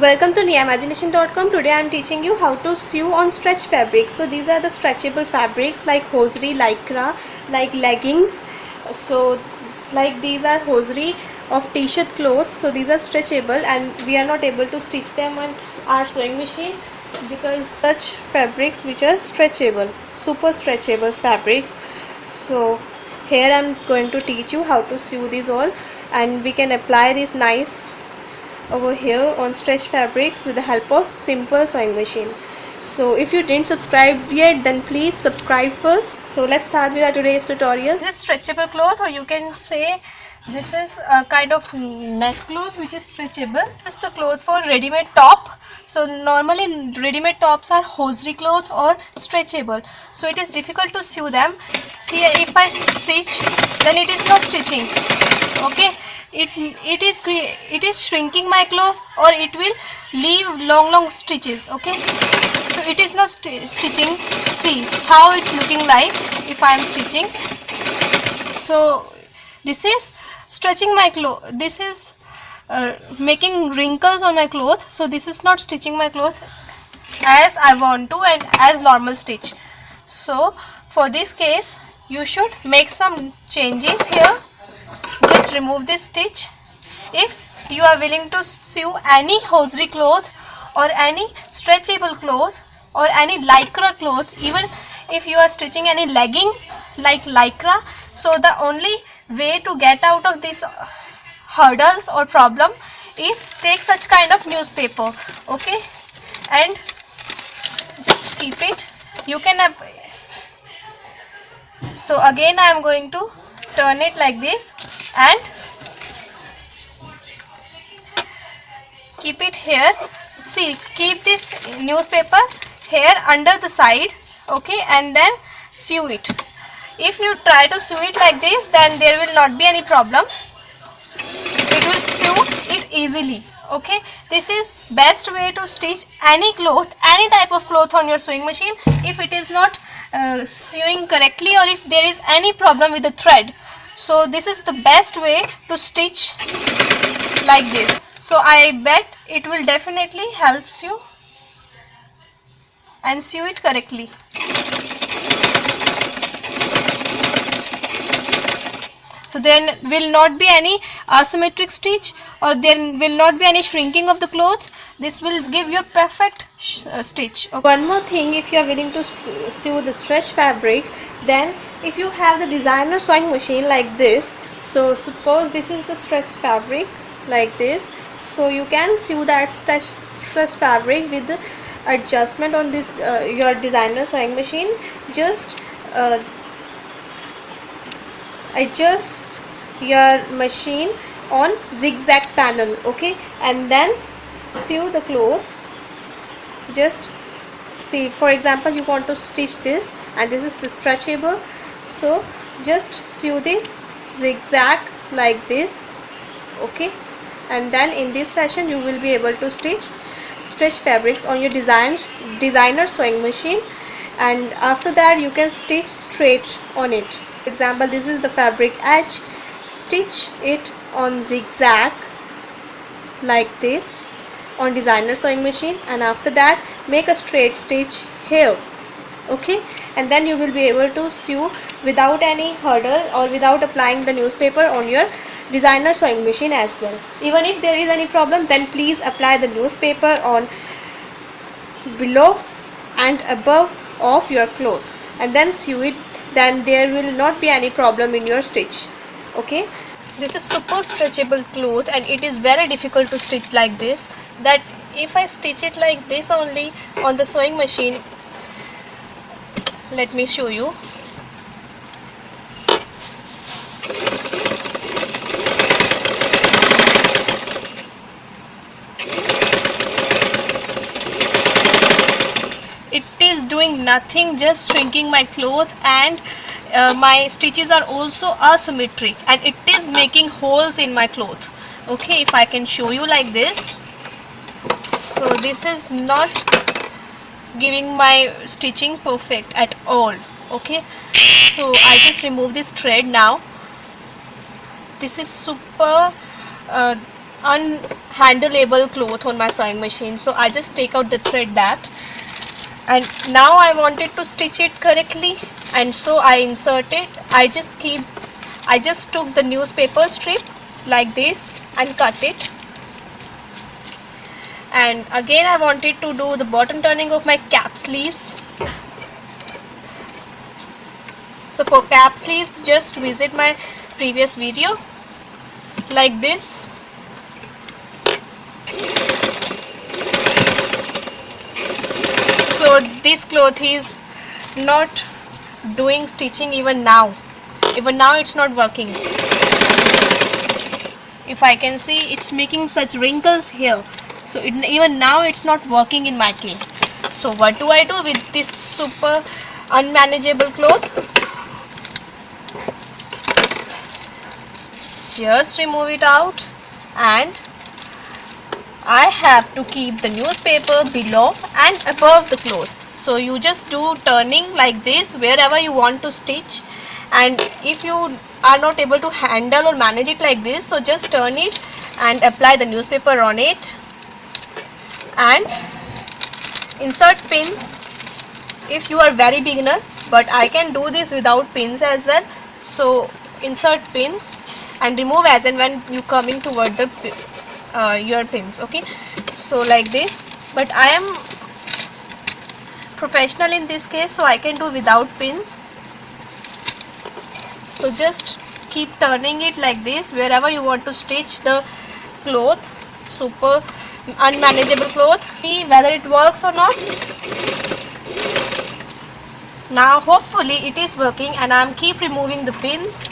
Welcome to NiaImagination.com. Today I am teaching you how to sew on stretch fabrics. So these are the stretchable fabrics like hosiery, lycra, like leggings. So like these are hosiery of t-shirt clothes. So these are stretchable and we are not able to stitch them on our sewing machine because such fabrics which are stretchable, super stretchable fabrics. So here I am going to teach you how to sew these all, and we can apply this nice over here on stretch fabrics with the help of simple sewing machine. So if you didn't subscribe yet, then please subscribe first. So let's start with our today's tutorial. This is stretchable cloth, or you can say this is a kind of neck cloth which is stretchable. This is the cloth for ready-made top. So normally ready-made tops are hosiery cloth or stretchable, so it is difficult to sew them. See, if I stitch, then it is not stitching. Okay, it is shrinking my cloth, or it will leave long stitches. Okay, so it is not stitching. See how it's looking like if I am stitching. So this is stretching my cloth. This is making wrinkles on my cloth. So this is not stitching my cloth as I want to and as normal stitch. So for this case you should make some changes here. Just remove this stitch. If you are willing to sew any hosiery cloth or any stretchable cloth or any lycra cloth, even if you are stitching any legging like lycra, so the only way to get out of these hurdles or problem is take such kind of newspaper. Okay, and just keep it. You can so again I am going to turn it like this and keep it here. See, keep this newspaper here under the side. Okay, and then sew it. If you try to sew it like this, then there will not be any problem. It will sew it easily. Okay, this is best way to stitch any cloth, any type of cloth on your sewing machine if it is not sewing correctly, or if there is any problem with the thread. So this is the best way to stitch like this. So I bet it will definitely helps you and sew it correctly. So there will not be any asymmetric stitch, or there will not be any shrinking of the cloth. This will give you a perfect stitch. Okay. One more thing, if you are willing to sew the stretch fabric, then if you have the designer sewing machine like this, so suppose this is the stretch fabric like this, so you can sew that stretch fabric with the adjustment on this your designer sewing machine. Just adjust your machine on zigzag panel. Okay, and then sew the cloth. Just see, for example, you want to stitch this and this is the stretchable, so just sew this zigzag like this. Okay, and then in this fashion you will be able to stretch fabrics on your designer sewing machine, and after that you can stitch straight on it. For example, this is the fabric edge. Stitch it on zigzag like this on designer sewing machine, and after that make a straight stitch here. Okay, and then you will be able to sew without any hurdle or without applying the newspaper on your designer sewing machine as well. Even if there is any problem, then please apply the newspaper on below and above of your cloth and then sew it. Then there will not be any problem in your stitch. Okay, this is super stretchable cloth and it is very difficult to stitch like this, that if I stitch it like this only on the sewing machine, let me show you. It is doing nothing, just shrinking my cloth, and my stitches are also asymmetric and it is making holes in my cloth. Okay, if I can show you like this, so this is not giving my stitching perfect at all. Okay, so I just remove this thread now. This is super unhandleable cloth on my sewing machine, so I just take out the thread that, and now I wanted to stitch it correctly, and so I insert it. I just took the newspaper strip like this and cut it. And again I wanted to do the bottom turning of my cap sleeves. So for cap sleeves, just visit my previous video like this. So this cloth is not doing stitching even now. Even now it's not working. If I can see, it's making such wrinkles here. So even now it's not working in my case. So what do I do with this super unmanageable cloth? Just remove it out, and I have to keep the newspaper below and above the cloth. So you just do turning like this wherever you want to stitch, and if you are not able to handle or manage it like this, so just turn it and apply the newspaper on it and insert pins if you are very beginner, but I can do this without pins as well. So insert pins and remove as and when you coming toward the your pins. Okay, so like this, but I am professional in this case, so I can do without pins. So just keep turning it like this wherever you want to stitch the cloth, super unmanageable cloth. See whether it works or not. Now hopefully it is working, and I am keep removing the pins.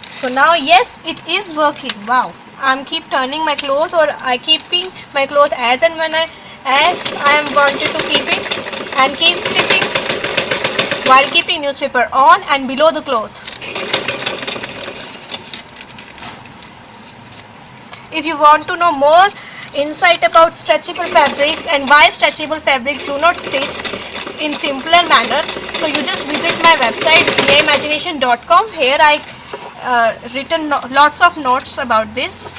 So now yes, it is working. Wow, I'm keep turning my cloth, or I keeping my cloth as and when I am wanted to keep it, and keep stitching while keeping newspaper on and below the cloth. If you want to know more insight about stretchable fabrics and why stretchable fabrics do not stitch in simpler manner, so you just visit my website diaimagination.com. Here I written lots of notes about this.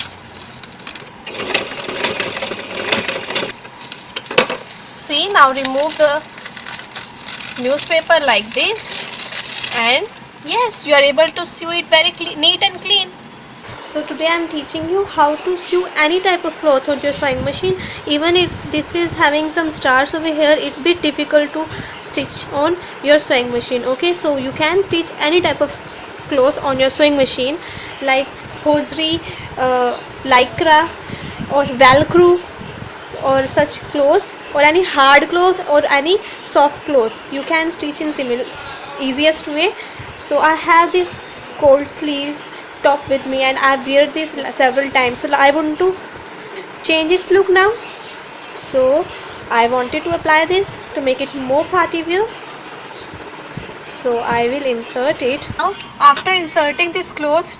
See, now remove the newspaper like this, and yes, you are able to sew it very neat and clean. So today I am teaching you how to sew any type of cloth on your sewing machine. Even if this is having some stars over here, it bit difficult to stitch on your sewing machine. Okay, so you can stitch any type of cloth on your sewing machine, like hosiery, lycra or velcro or such cloth, or any hard cloth or any soft cloth. You can stitch in easiest way. So I have this cold sleeves top with me, and I wear this several times, so I want to change its look now. So I wanted to apply this to make it more party wear. So I will insert it. Now after inserting this cloth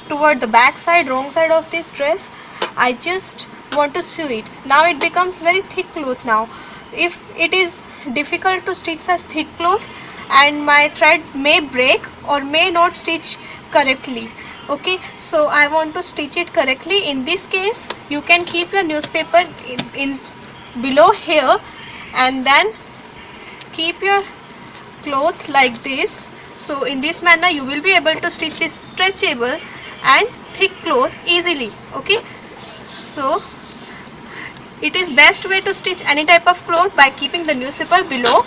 toward the back side, wrong side of this dress, I just want to sew it. Now it becomes very thick cloth. Now if it is difficult to stitch such thick cloth, and my thread may break or may not stitch correctly. Okay, so I want to stitch it correctly. In this case, you can keep your newspaper in below here, and then keep your cloth like this. So in this manner you will be able to stitch this stretchable and thick cloth easily. Okay, so it is best way to stitch any type of cloth by keeping the newspaper below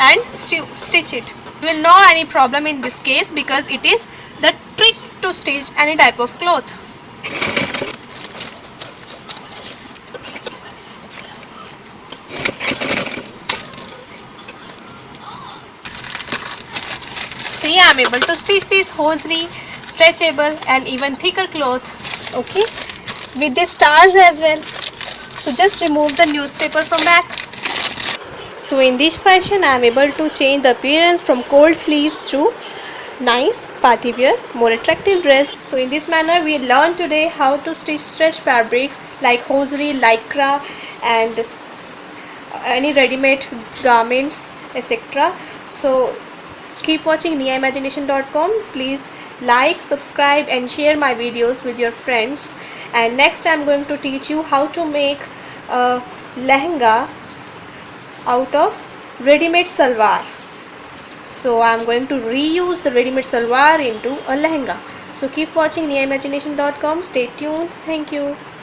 and stitch it. You will know any problem in this case, because it is the trick to stitch any type of cloth. See, I am able to stitch this hosiery, stretchable and even thicker cloth. Okay, with the stars as well. So just remove the newspaper from back. So in this fashion I am able to change the appearance from cold sleeves to nice party wear, more attractive dress. So in this manner we learned today how to stitch stretch fabrics like hosiery, lycra and any ready-made garments, etc. So Keep watching niaimagination.com. Please like, subscribe and share my videos with your friends. And next I'm going to teach you how to make a lehenga out of ready-made salwar. So I'm going to reuse the ready-made salwar into a lehenga. So keep watching niaimagination.com. Stay tuned. Thank you.